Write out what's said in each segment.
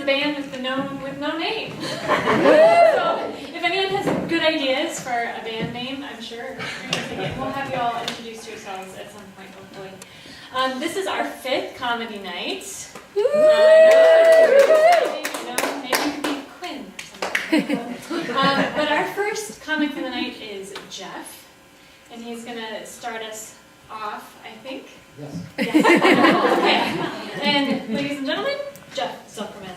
the band with no name. So if anyone has good ideas for a band name, I'm sure we'll have you all introduce yourselves at some point, hopefully. This is our 5th comedy night. Maybe you could be Quinn or something. But our first comic for the night is Jeff, and he's going to start us off, I think. Yes. Okay. And ladies and gentlemen, Jeff Zuckerman.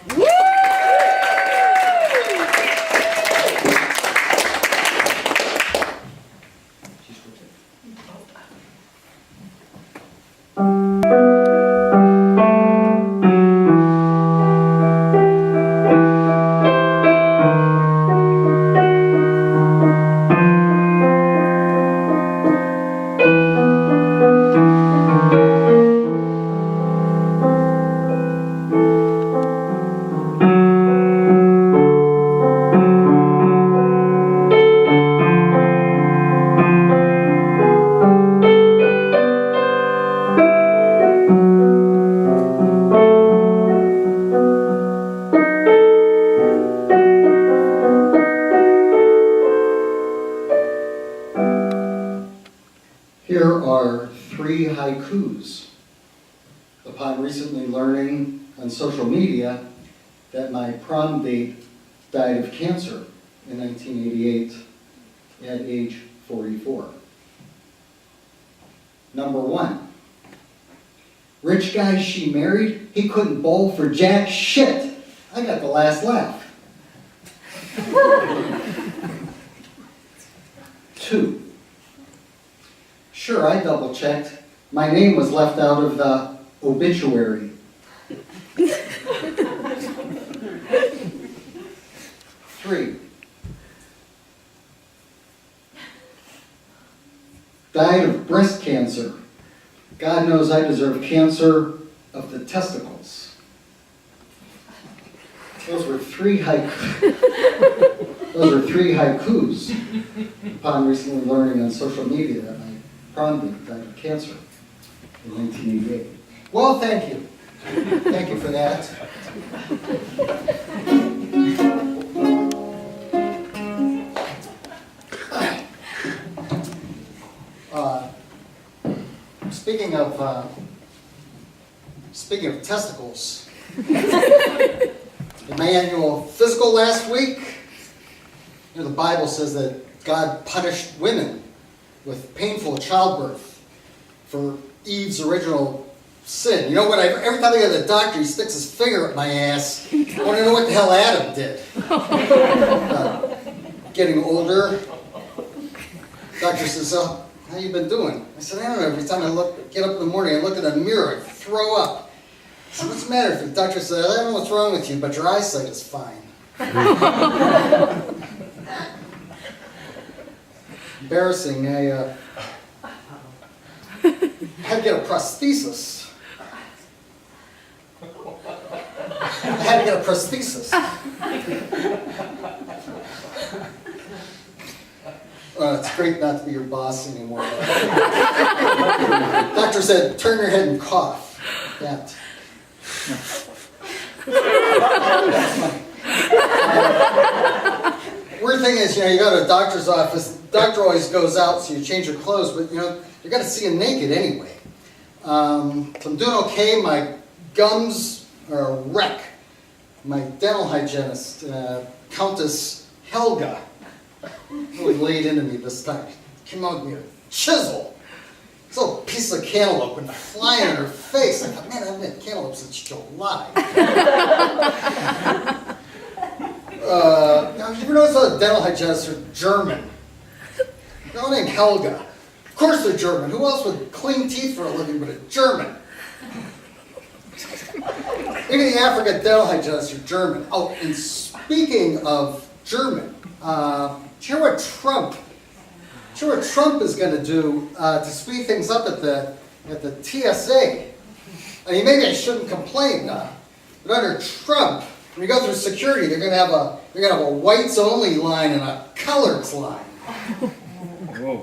Here are 3 haikus. Upon recently learning on social media that my prom date died of cancer in 1988 at age 44. Number 1. Rich guy she married, he couldn't bowl for jack shit. I got the last laugh. 2. Sure, I double-checked. My name was left out of the obituary. 3. Died of breast cancer. God knows I deserve cancer of the testicles. Those were 3 haikus upon recently learning on social media that my prom date died of cancer in 1988. Well, thank you. Thank you for that. Speaking of testicles, in my annual physical last week, the Bible says that God punished women with painful childbirth for Eve's original sin. You know what? Every time I go to the doctor, he sticks his finger up my ass. I want to know what the hell Adam did. Getting older. Doctor says, "So, how you been doing?" I said, "I don't know. Every time I get up in the morning, I look in the mirror, I throw up." I said, "What's the matter?" The doctor said, "I don't know what's wrong with you, but your eyesight is fine." Embarrassing. I had to get a prosthesis. It's great not to be your boss anymore. Doctor said, "Turn your head and cough." That. Weird thing is, you go to a doctor's office, the doctor always goes out, so you change your clothes, but you're going to see him naked anyway. So I'm doing okay. My gums are a wreck. My dental hygienist, Countess Helga, really laid into me this time. Came out with me a chisel. This little piece of cantaloupe went flying in her face. I thought, man, I haven't had cantaloupe since July. Now, you ever notice how the dental hygienists are German? They're all named Helga. Of course they're German. Who else would clean teeth for a living but a German? Even the African dental hygienists are German. Oh, and speaking of German, do you hear what Trump is going to do to speed things up at the TSA? I mean, maybe I shouldn't complain, but under Trump, when you go through security, they're going to have a whites only line and a coloreds line. Whoa.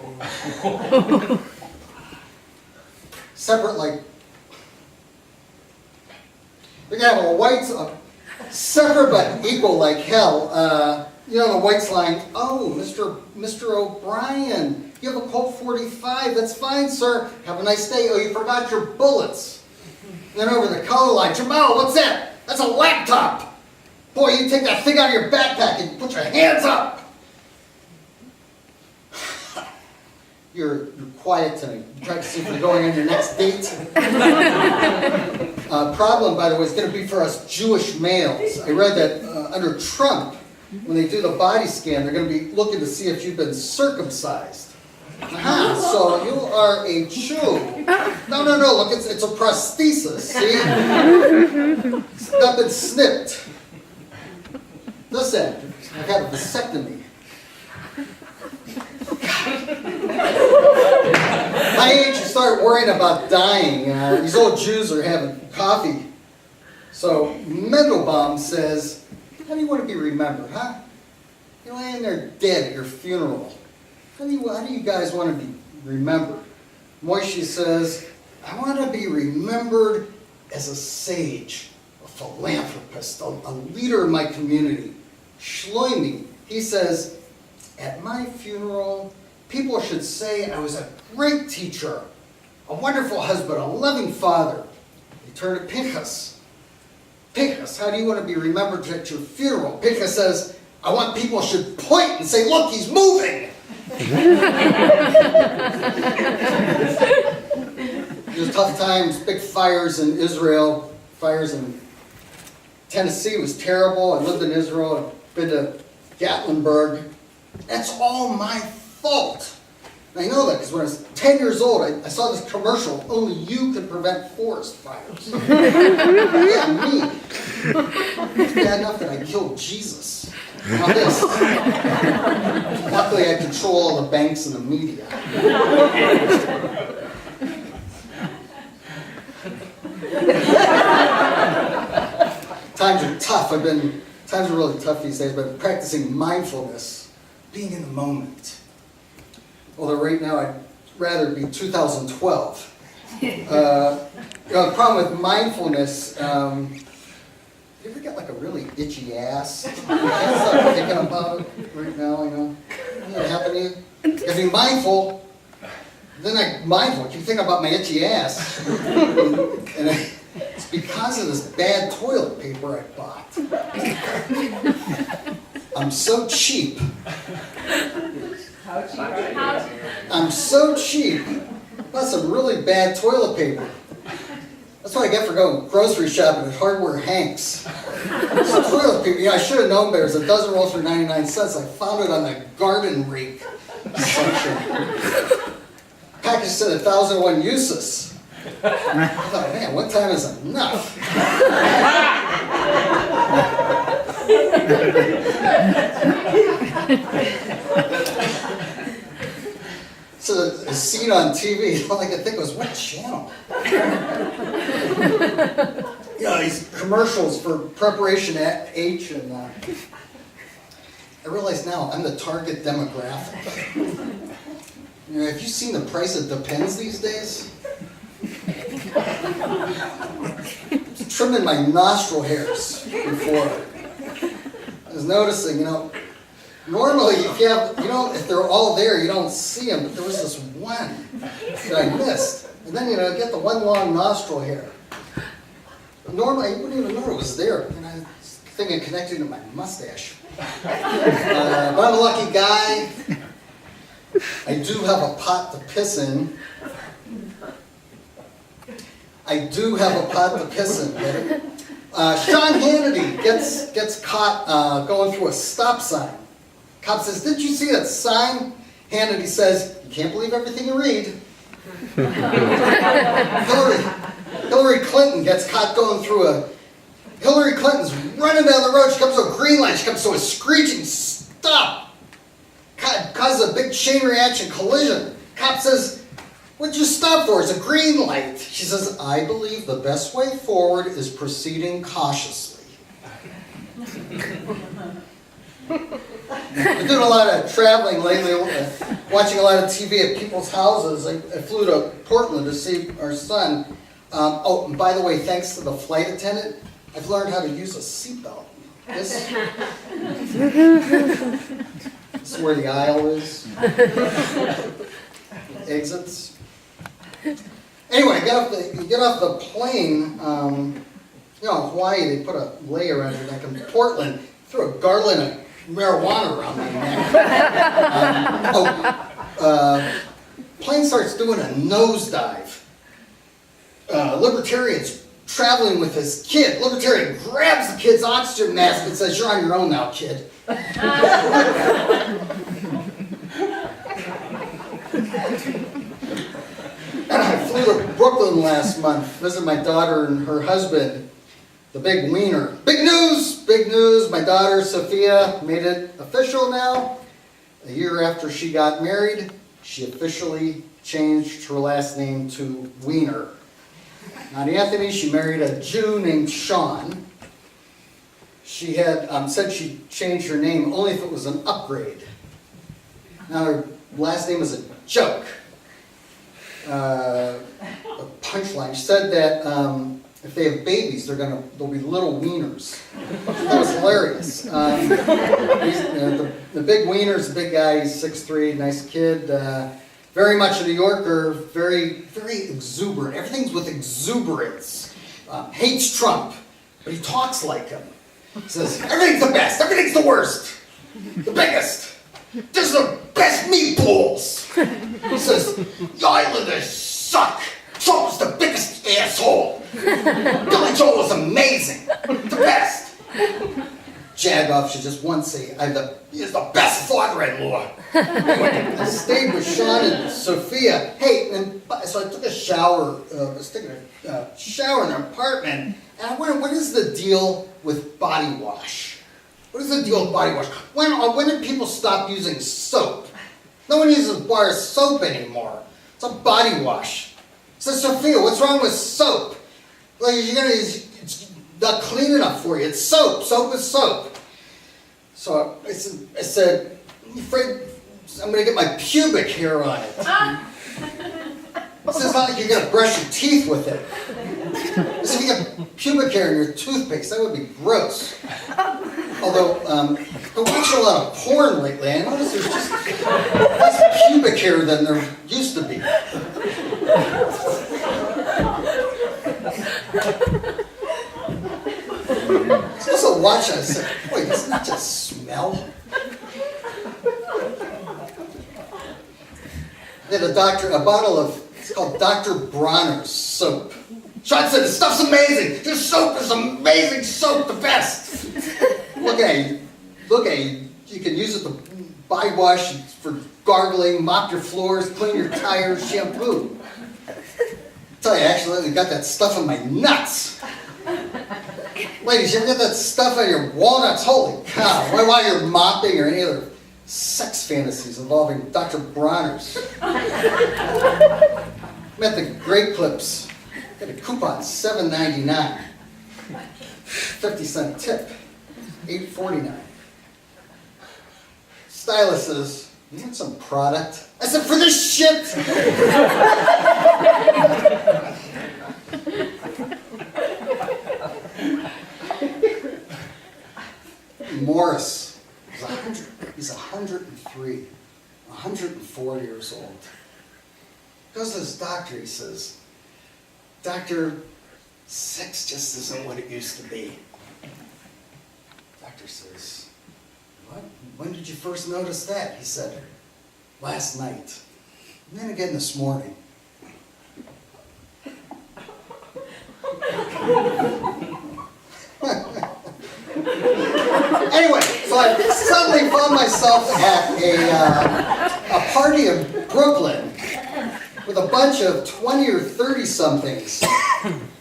Separate, like, they're going to have a whites Separate but equal like hell. The White's line, oh, Mr. O'Brien, you have a Colt 45. That's fine, sir. Have a nice day. Oh, you forgot your bullets. Then over the color line, Jamal, what's that? That's a laptop. Boy, you take that thing out of your backpack and put your hands up. You're quiet tonight. Practicing for going on your next date. Problem, by the way, is going to be for us Jewish males. I read that under Trump, when they do the body scan, they're going to be looking to see if you've been circumcised. Aha, so you are a Jew. No, look, it's a prosthesis, see? It's not been snipped. This end, I've had a vasectomy. My age, you start worrying about dying. These old Jews are having coffee. So Mendelbaum says, how do you want to be remembered, huh? You're laying there dead at your funeral. How do you guys want to be remembered? Moishe says, I want to be remembered as a sage, a philanthropist, a leader in my community. Shloimi, he says, at my funeral, people should say I was a great teacher, a wonderful husband, a loving father. He turned to Pinchas. Pinchas, how do you want to be remembered at your funeral? Pinchas says, I want people should point and say, look, he's moving. There's tough times, big fires in Israel, fires in Tennessee was terrible. I lived in Israel, I've been to Gatlinburg. That's all my fault. And I know that because when I was 10 years old, I saw this commercial, only you could prevent forest fires. Yeah, me. It's bad enough that I killed Jesus. Now this. Luckily, I control all the banks and the media. Times are tough. Times are really tough these days, but practicing mindfulness, being in the moment. Although right now I'd rather be 2012. The problem with mindfulness, you ever get like a really itchy ass? I start thinking about it right now, Does that happen to you? You have to be mindful. Then I keep thinking about my itchy ass. And it's because of this bad toilet paper I bought. I'm so cheap. How cheap are you? I'm so cheap. Bought some really bad toilet paper. That's what I get for going grocery shopping at Hardware Hanks. Some toilet paper. I should have known better. It's a dozen rolls for 99 cents. I found it on the garden rake section. Package said 1,001 uses. I thought, man, one time is enough. So a scene on TV, all I could think was, what channel? These commercials for Preparation H, and I realize now I'm the target demographic. Have you seen the price of Depends these days? It's trimming my nostril hairs before. I was noticing, normally if you have, if they're all there, you don't see them, but there was this one that I missed. And then, get the one long nostril hair. Normally, you wouldn't even know it was there. And I was thinking connected to my mustache. But I'm a lucky guy. I do have a pot to piss in. Get it? Sean Hannity gets caught going through a stop sign. Cop says, did you see that sign? Hannity says, you can't believe everything you read. Hillary Clinton gets caught going through Hillary Clinton's running down the road. She comes to a green light. She comes to a screeching stop. Causes a big chain reaction collision. Cop says, what'd you stop for? It's a green light. She says, I believe the best way forward is proceeding cautiously. I've been doing a lot of traveling lately, watching a lot of TV at people's houses. I flew to Portland to see our son. And by the way, thanks to the flight attendant, I've learned how to use a seatbelt. This is where the aisle is. Exits. Anyway, you get off the plane. In Hawaii, they put a layer around your neck. In Portland, threw a garland of marijuana around my neck. Plane starts doing a nosedive. Libertarian's traveling with his kid. Libertarian grabs the kid's oxygen mask and says, "You're on your own now, kid." I flew to Brooklyn last month, visit my daughter and her husband, the big wiener. Big news, big news. My daughter, Sophia, made it official now. A year after she got married, she officially changed her last name to Wiener. Not Anthony, she married a Jew named Sean. She had said she changed her name only if it was an upgrade. Now her last name is a joke. A punchline. She said that if they have babies, they'll be little wieners. That was hilarious. The big wiener's a big guy. He's 6'3", nice kid. Very much a New Yorker. Very, very exuberant. Everything's with exuberance. Hates Trump, but he talks like him. He says everything's the best. Everything's the worst. The biggest. This is the best meatballs. He says, "The Islanders suck. Trump was the biggest asshole. Billy Joel was amazing. The best." Jagoff should just once say, "He's the best father-in-law." Anyway, I stayed with Sean and Sophia. Hey, so I took a shower. I was taking a shower in their apartment, and I wondered, what is the deal with body wash? What is the deal with body wash? When did people stop using soap? No one uses bar soap anymore. It's a body wash. So Sophia, what's wrong with soap? Like it's not clean enough for you. It's soap. Soap is soap. So I said, "I'm afraid I'm going to get my pubic hair on it." It's not like you're going to brush your teeth with it. So if you get pubic hair in your toothpaste, that would be gross. Although, I'm watching a lot of porn lately. I notice there's just less pubic hair than there used to be. So I was watching, I said, "Wait, doesn't that just smell?" They had a bottle of, it's called Dr. Bronner's soap. Sean said, "This stuff's amazing. This soap is amazing soap, the best." Look at you. You can use it to body wash, for gargling, mop your floors, clean your tires, shampoo. I tell you, I actually got that stuff in my nuts. Ladies, you ever get that stuff out of your walnuts? Holy cow. While you're mopping or any other sex fantasies involving Dr. Bronner's. I'm at the Great Clips. Got a coupon, $7.99. 50-cent tip, $8.49. Stylist says, "You want some product?" I said, "For this shit!" Morris, he's 103, 104 years old. Goes to his doctor, he says, "Doctor, sex just isn't what it used to be." Doctor says, "What? When did you first notice that?" He said, "Last night, and then again this morning." Anyway, so I suddenly found myself at a party in Brooklyn with a bunch of 20 or 30-somethings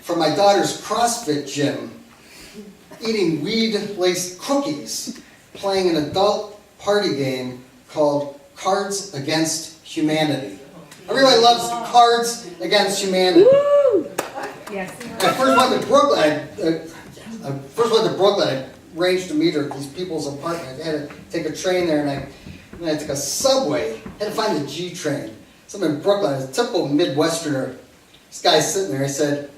from my daughter's CrossFit gym, eating weed-laced cookies, playing an adult party game called Cards Against Humanity. Everybody loves Cards Against Humanity. Yes. I first went to Brooklyn. I arranged to meet her at these people's apartment. I had to take a train there, and I took a subway. I had to find the G train. So I'm in Brooklyn. I was a typical Midwesterner. This guy's sitting there. I said,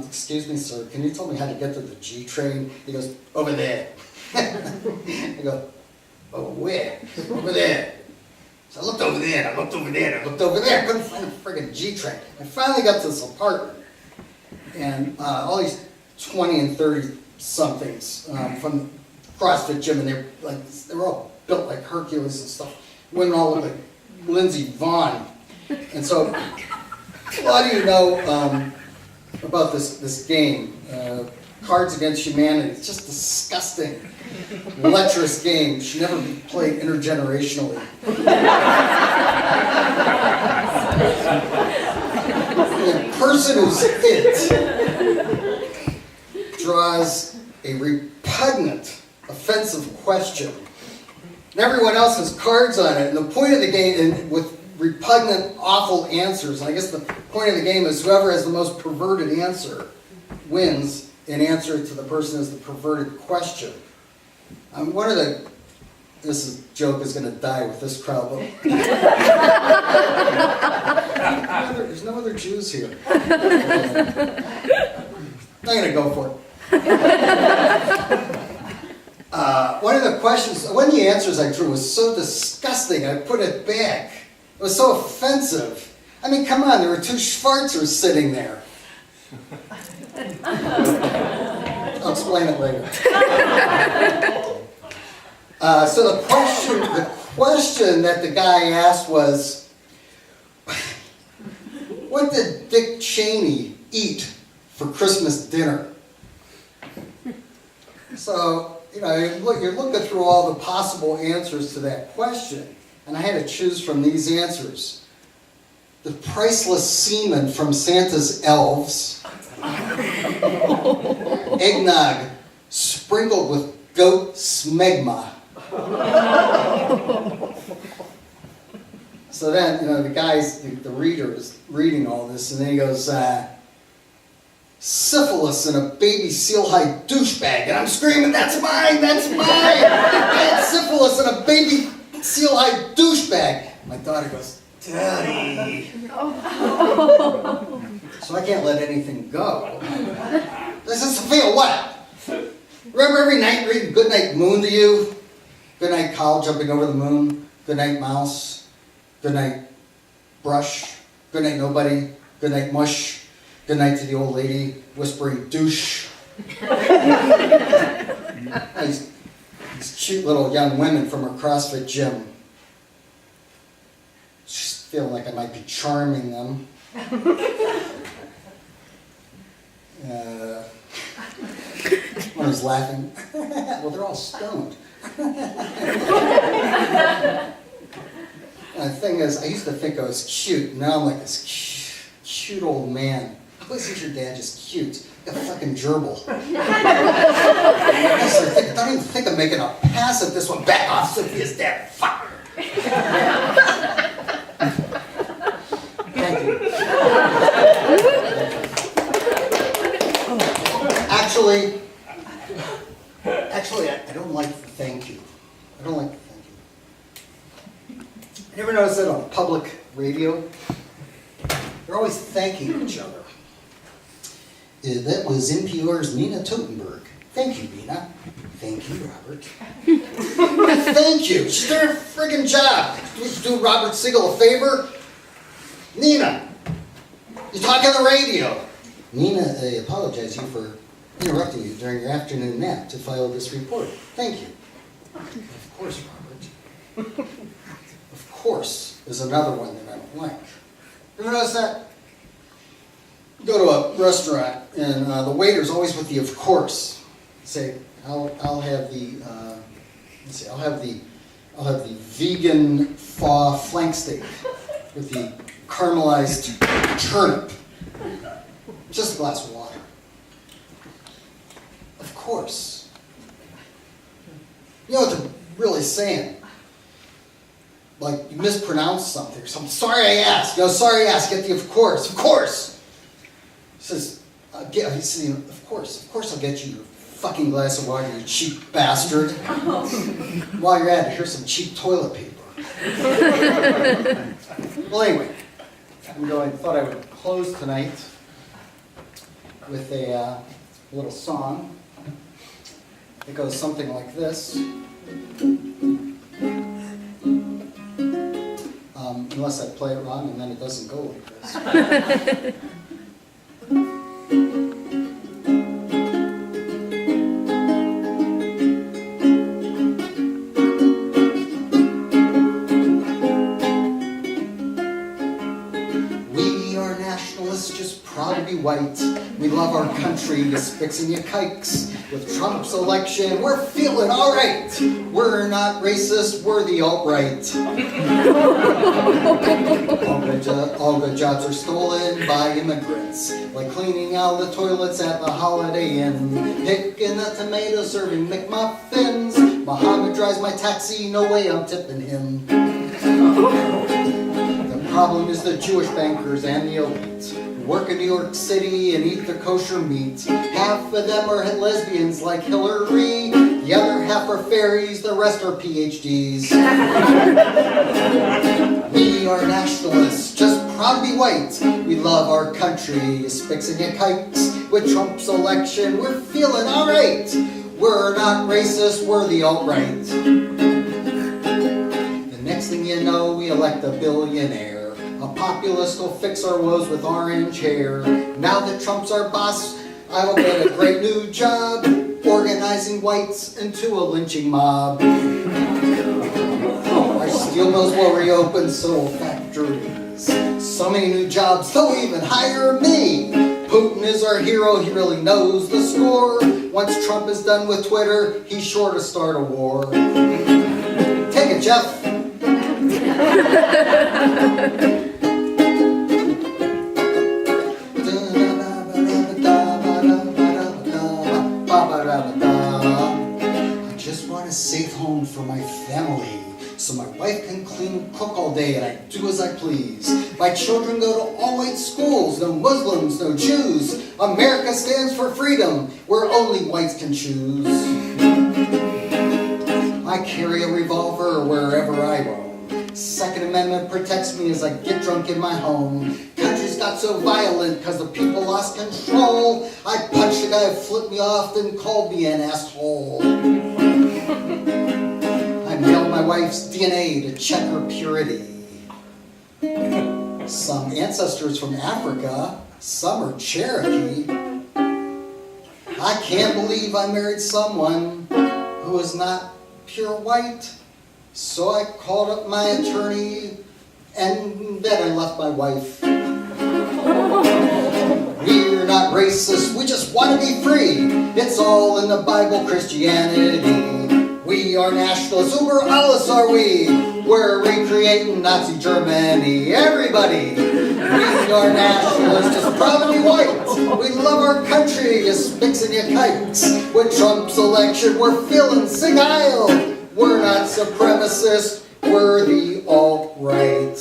Excuse me, sir, can you tell me how to get to the G train? He goes, over there. I go, oh, where? Over there. So I looked over there, and I looked over there, and I looked over there. I couldn't find the friggin' G train. I finally got to this apartment, and all these 20 and 30 somethings from CrossFit gym, and they were all built like Hercules and stuff. Women all look like Lindsey Vonn. And so, what do you know about this game? Cards Against Humanity. It's just disgusting, lecherous game. Should never be played intergenerationally. The person who's hit draws a repugnant, offensive question. And everyone else has cards on it. And the point of the game, with repugnant, awful answers, and I guess the point of the game is whoever has the most perverted answer wins in answer to the person who's the perverted question. This joke is going to die with this crowd, but there's no other Jews here. I'm going to go for it. One of the questions, one of the answers I drew was so disgusting, I put it back. It was so offensive. I mean, come on, there were two Schwarzers sitting there. I'll explain it later. So the question that the guy asked was, what did Dick Cheney eat for Christmas dinner? So, you're looking through all the possible answers to that question, and I had to choose from these answers. The priceless semen from Santa's elves, eggnog sprinkled with goat smegma. So then, the reader is reading all this, and then he goes, syphilis in a baby seal-hide douchebag. And I'm screaming, that's mine, that's mine! I had syphilis in a baby seal-hide douchebag. My daughter goes, Daddy. So I can't let anything go. This is Sophia, what? Remember every night reading Goodnight Moon to you? Goodnight cow jumping over the moon. Goodnight mouse. Goodnight brush. Goodnight nobody. Goodnight mush. Goodnight to the old lady whispering douche. These cute little young women from her CrossFit gym. Just feeling like I might be charming them. One was laughing. Well, they're all stoned. The thing is, I used to think I was cute. Now I'm like this cute old man. How is your dad just cute? Got a fucking gerbil. Don't even think of making a pass at this one. Back off, Sophia's dad. Fuck. Thank you. Actually, I don't like the thank you. I don't like the thank you. You ever notice that on public radio? They're always thanking each other. That was NPR's Nina Totenberg. Thank you, Nina. Thank you, Robert. Thank you. She's doing her friggin' job. Do Robert Siegel a favor? Nina, you talk on the radio. Nina, I apologize for interrupting you during your afternoon nap to file this report. Thank you. Of course, Robert. Of course is another one that I don't like. You ever notice that? You go to a restaurant and the waiter's always with the of course. Say, I'll have the I'll have the vegan pho flank steak with the caramelized turnip. Just a glass of water. Of course. You know what they're really saying? Like, you mispronounced something or something. Sorry I asked. Sorry I asked. Get the of course. Of course. He says, of course I'll get you a fucking glass of water, you cheap bastard. While you're at it, here's some cheap toilet paper. Well, anyway, I thought I would close tonight with a little song. It goes something like this. Unless I play it wrong and then it doesn't go like this. We are nationalists, just proud to be white. We love our country, just fixing your kikes. With Trump's election, we're feeling alright. We're not racist, we're the alt-right. All good jobs are stolen by immigrants, like cleaning out the toilets at the Holiday Inn, picking the tomatoes, serving McMuffins. Muhammad drives my taxi, no way I'm tipping him. The problem is the Jewish bankers and the elite who work in New York City and eat the kosher meat. Half of them are lesbians like Hillary, the other half are fairies, the rest are PhDs. We are nationalists, just proud to be white. We love our country, fixing your kikes. With Trump's election, we're feeling alright. We're not racist, we're the alt-right. The next thing you know, we elect a billionaire. A populist will fix our woes with orange hair. Now that Trump's our boss, I will get a great new job, organizing whites into a lynching mob. Our steel mills will reopen, so will factories. So many new jobs, they'll even hire me. Putin is our hero, he really knows the score. Once Trump is done with Twitter, he's sure to start a war. Take it, Jeff. I just want a safe home for my family, so my wife can clean, cook all day, and I do as I please. My children go to all-white schools, no Muslims, no Jews. America stands for freedom, where only whites can choose. I carry a revolver wherever I roam. Second Amendment protects me as I get drunk in my home. Country's got so violent because the people lost control. I punched a guy who flipped me off and called me an asshole. I mailed my wife's DNA to check her purity. Some ancestors from Africa, some are Cherokee. I can't believe I married someone who is not pure white. So I called up my attorney and then I left my wife. We're not racist, we just want to be free. It's all in the Bible, Christianity. We are nationalists, uber alles are we. We're recreating Nazi Germany. Everybody, we are nationalists, just proud to be white. We love our country, just fixing your kikes. With Trump's election, we're feeling sing Heil. We're not supremacists, we're the alt-right.